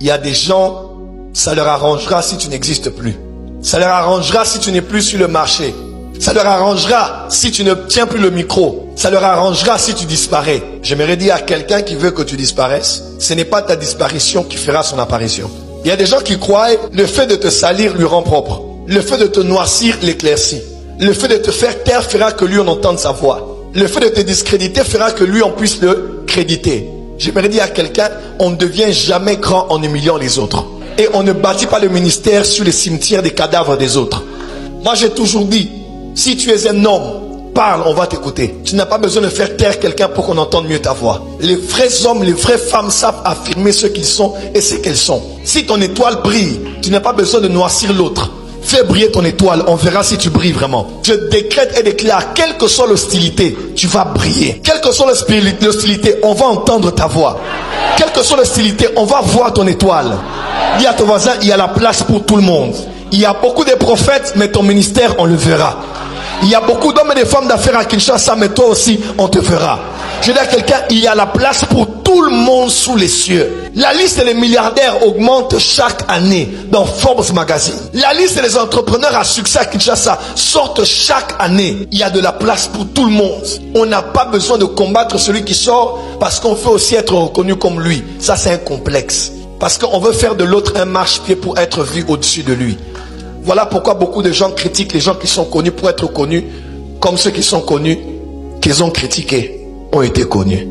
Il y a des gens, ça leur arrangera si tu n'existes plus. Ça leur arrangera si tu n'es plus sur le marché. Ça leur arrangera si tu ne tiens plus le micro. Ça leur arrangera si tu disparais. J'aimerais dire à quelqu'un qui veut que tu disparaisses, ce n'est pas ta disparition qui fera son apparition. Il y a des gens qui croient le fait de te salir lui rend propre. Le fait de te noircir l'éclaircit. Le fait de te faire taire fera que lui on entende sa voix. Le fait de te discréditer fera que lui on puisse le créditer. J'aimerais dire à quelqu'un, on ne devient jamais grand en humiliant les autres. Et on ne bâtit pas le ministère sur les cimetières des cadavres des autres. Moi j'ai toujours dit, si tu es un homme, parle, on va t'écouter. Tu n'as pas besoin de faire taire quelqu'un pour qu'on entende mieux ta voix. Les vrais hommes, les vraies femmes savent affirmer ce qu'ils sont et ce qu'elles sont. Si ton étoile brille, tu n'as pas besoin de noircir l'autre. Fais briller ton étoile, on verra si tu brilles vraiment. Je décrète et déclare, quelle que soit l'hostilité, tu vas briller. Quelle que soit l'hostilité, on va entendre ta voix. Quelle que soit l'hostilité, on va voir ton étoile. Dis à ton voisin, il y a la place pour tout le monde. Il y a beaucoup de prophètes, mais ton ministère, on le verra. Il y a beaucoup d'hommes et de femmes d'affaires à Kinshasa, mais toi aussi, on te verra. Je dis à quelqu'un, il y a la place pour tout le monde sous les cieux. La liste des milliardaires augmente chaque année dans Forbes Magazine. La liste des entrepreneurs à succès à Kinshasa sortent chaque année. Il y a de la place pour tout le monde. On n'a pas besoin de combattre celui qui sort parce qu'on veut aussi être reconnu comme lui. Ça, c'est un complexe. Parce qu'on veut faire de l'autre un marchepied pour être vu au-dessus de lui. Voilà pourquoi beaucoup de gens critiquent les gens qui sont connus pour être connus, comme ceux qui sont connus, qu'ils ont critiqués, ont été connus.